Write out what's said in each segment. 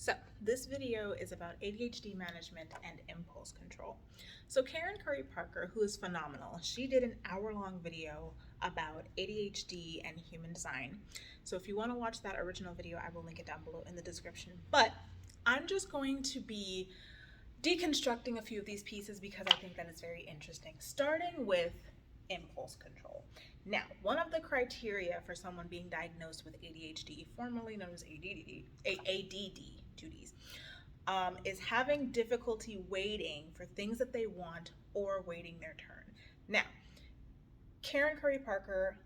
So this video is about ADHD management and impulse control. So Karen Curry Parker, who is phenomenal, she did an hour-long video about ADHD and human design. So if you want to watch that original video, I will link it down below in the description. But I'm just going to be deconstructing a few of these pieces because I think that it's very interesting, starting with impulse control. Now, one of the criteria for someone being diagnosed with ADHD, formerly known as ADD, is having difficulty waiting for things that they want or waiting their turn. Now, Karen Curry Parker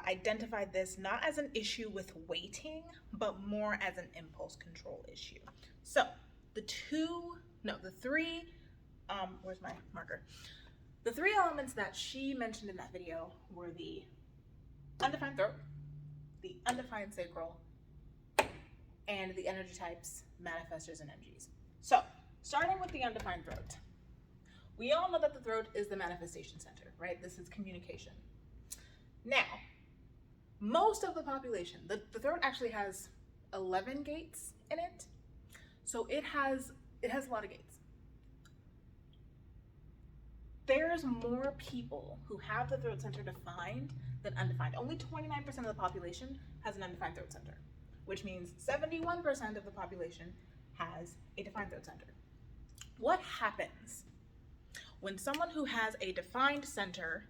identified this not as an issue with waiting, but more as an impulse control issue. So where's my marker? The three elements that she mentioned in that video were the undefined throat, the undefined sacral, and the energy types, manifestors, and MGs. So, starting with the undefined throat. We all know that the throat is the manifestation center, right? This is communication. Now, most of the population, the throat actually has 11 gates in it. So it has a lot of gates. There's more people who have the throat center defined than undefined. Only 29% of the population has an undefined throat center, which means 71% of the population has a defined throat center. What happens when someone who has a defined center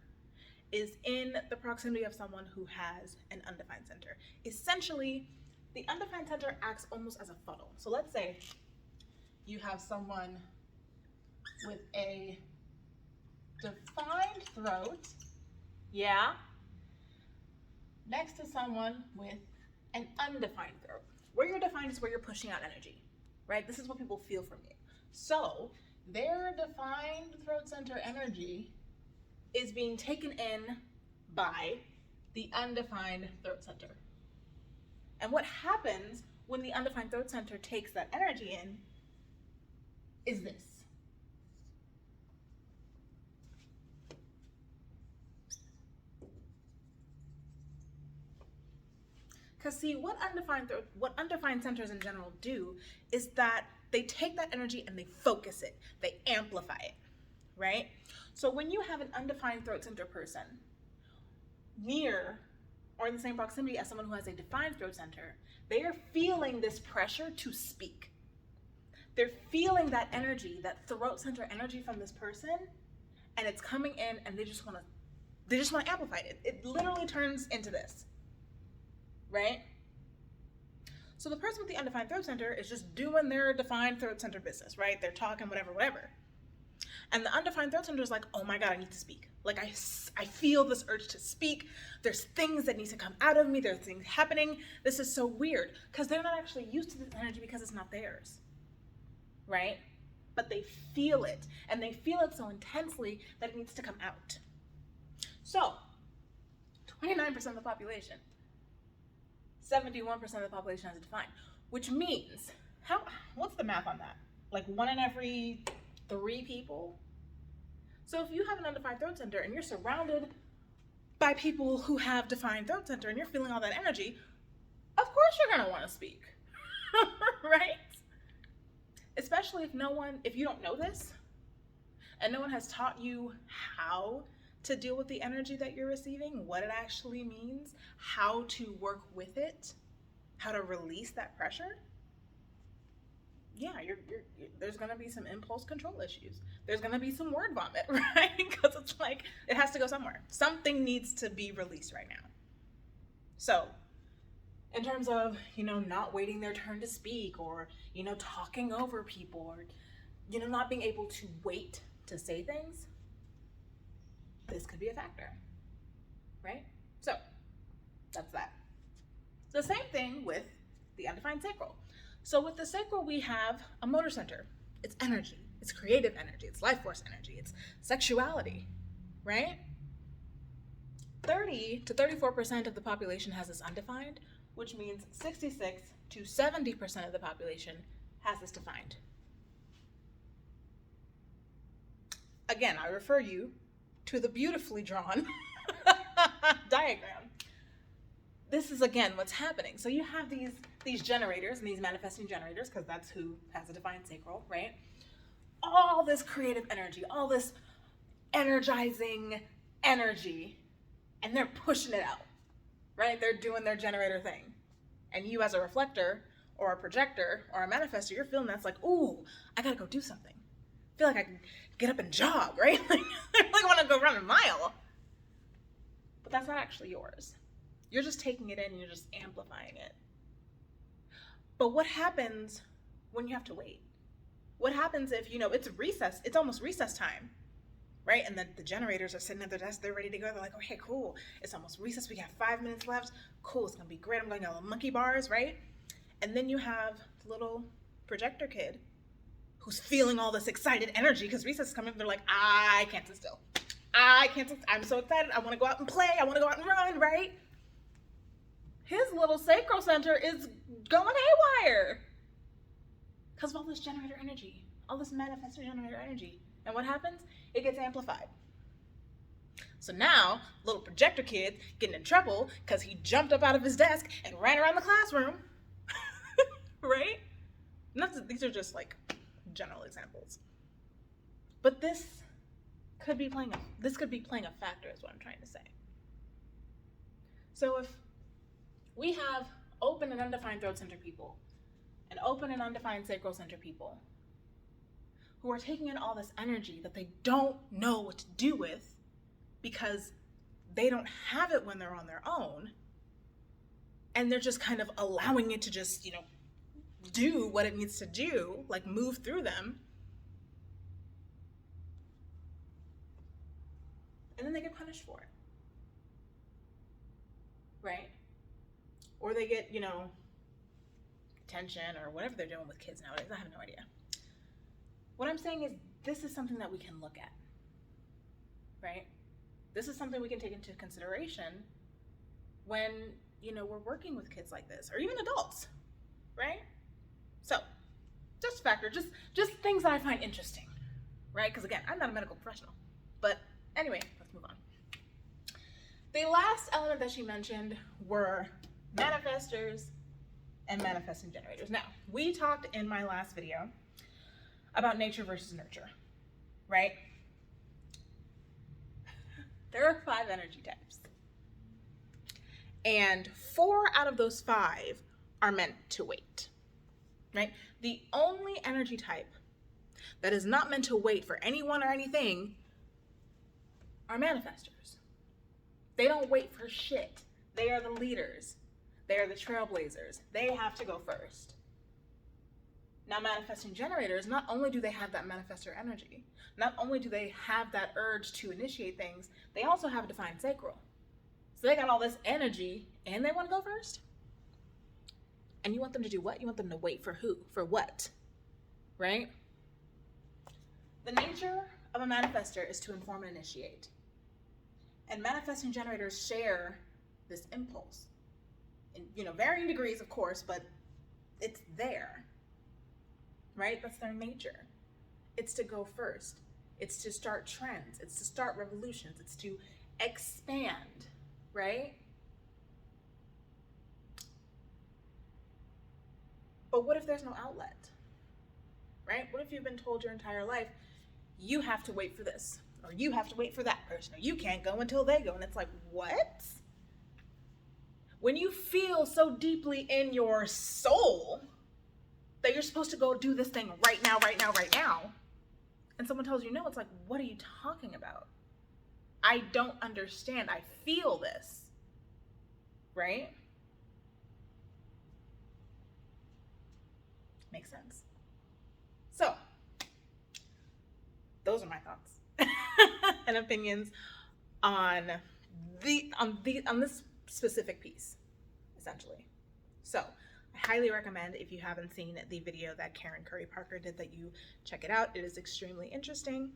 is in the proximity of someone who has an undefined center? Essentially, the undefined center acts almost as a funnel. So let's say you have someone with a defined throat, next to someone with an undefined throat. Where you're defined is where you're pushing out energy, right? This is what people feel from you. So their defined throat center energy is being taken in by the undefined throat center. And what happens when the undefined throat center takes that energy in is this. Because see, what undefined centers in general do is that they take that energy and they focus it, they amplify it, right? So when you have an undefined throat center person near or in the same proximity as someone who has a defined throat center, they are feeling this pressure to speak. They're feeling that energy, that throat center energy from this person, and it's coming in and they just want to amplify it. It literally turns into this. Right? So the person with the undefined throat center is just doing their defined throat center business, right? They're talking, whatever. And the undefined throat center is like, oh my God, I need to speak. Like I feel this urge to speak. There's things that need to come out of me. There's things happening. This is so weird because they're not actually used to this energy because it's not theirs, right? But they feel it, and they feel it so intensely that it needs to come out. So 29% of the population, 71% of the population has a defined, which means, what's the math on that? Like 1 in every 3 people? So if you have an undefined throat center and you're surrounded by people who have defined throat center and you're feeling all that energy, of course you're gonna wanna speak, right? Especially if you don't know this and no one has taught you how to deal with the energy that you're receiving, what it actually means, how to work with it, how to release that pressure. Yeah, there's gonna be some impulse control issues. There's gonna be some word vomit, right? Because it's like, it has to go somewhere. Something needs to be released right now. So, in terms of, not waiting their turn to speak or, talking over people or, not being able to wait to say things, this could be a factor, right? So that's that. The same thing with the undefined sacral. So with the sacral, we have a motor center. It's energy, it's creative energy, it's life force energy, it's sexuality, right? 30 to 34% of the population has this undefined, which means 66 to 70% of the population has this defined. Again, I refer you to the beautifully drawn diagram. this is again what's happening. So you have these generators and these manifesting generators, because that's who has a defined sacral, right? All this creative energy, all this energizing energy, and they're pushing it out, right? They're doing their generator thing. And you as a reflector or a projector or a manifestor, you're feeling that's like, ooh, I gotta go do something. I feel like I can get up and jog, right? Like, I really want to go run a mile. But that's not actually yours. You're just taking it in and you're just amplifying it. But what happens when you have to wait? What happens if, it's recess, it's almost recess time, right? And then the generators are sitting at their desk, they're ready to go. They're like, okay, cool. It's almost recess. We got 5 minutes left. Cool, it's gonna be great. I'm going to get all the monkey bars, right? And then you have the little projector kid who's feeling all this excited energy because recess is coming up. They're like, I can't sit still. I'm so excited. I want to go out and play. I want to go out and run, right? His little sacral center is going haywire because of all this generator energy, all this manifestor generator energy. And what happens? It gets amplified. So now, little projector kid getting in trouble because he jumped up out of his desk and ran around the classroom, right? These are just like general examples. But this could be playing a factor, is what I'm trying to say. So if we have open and undefined throat center people and open and undefined sacral center people who are taking in all this energy that they don't know what to do with because they don't have it when they're on their own, and they're just kind of allowing it to just, do what it needs to do, like move through them, and then they get punished for it, right? Or they get, attention or whatever they're doing with kids nowadays. I have no idea. What I'm saying is this is something that we can look at, right? This is something we can take into consideration when, we're working with kids like this, or even adults, right? So, just a factor, just things that I find interesting, right? Because again, I'm not a medical professional. But anyway, let's move on. The last element that she mentioned were manifestors and manifesting generators. Now, we talked in my last video about nature versus nurture, right? There are 5 energy types. And 4 out of those 5 are meant to wait, right? The only energy type that is not meant to wait for anyone or anything are manifestors. They don't wait for shit. They are the leaders. They are the trailblazers. They have to go first. Now, manifesting generators, not only do they have that manifestor energy, not only do they have that urge to initiate things, they also have a defined sacral. So they got all this energy and they want to go first. And you want them to do what? You want them to wait for who? For what? Right? The nature of a manifestor is to inform and initiate. And manifesting generators share this impulse. In, varying degrees, of course, but it's there. Right? That's their nature. It's to go first. It's to start trends. It's to start revolutions. It's to expand, right? But what if there's no outlet, right? What if you've been told your entire life, you have to wait for this, or you have to wait for that person, or you can't go until they go, and it's like, what? When you feel so deeply in your soul that you're supposed to go do this thing right now, and someone tells you no, it's like, what are you talking about? I don't understand. I feel this, right? Makes sense. So, those are my thoughts and opinions on this specific piece, essentially. So, I highly recommend, if you haven't seen the video that Karen Curry Parker did, that you check it out. It is extremely interesting.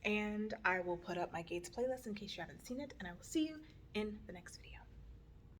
And I will put up my Gates playlist in case you haven't seen it, and I will see you in the next video.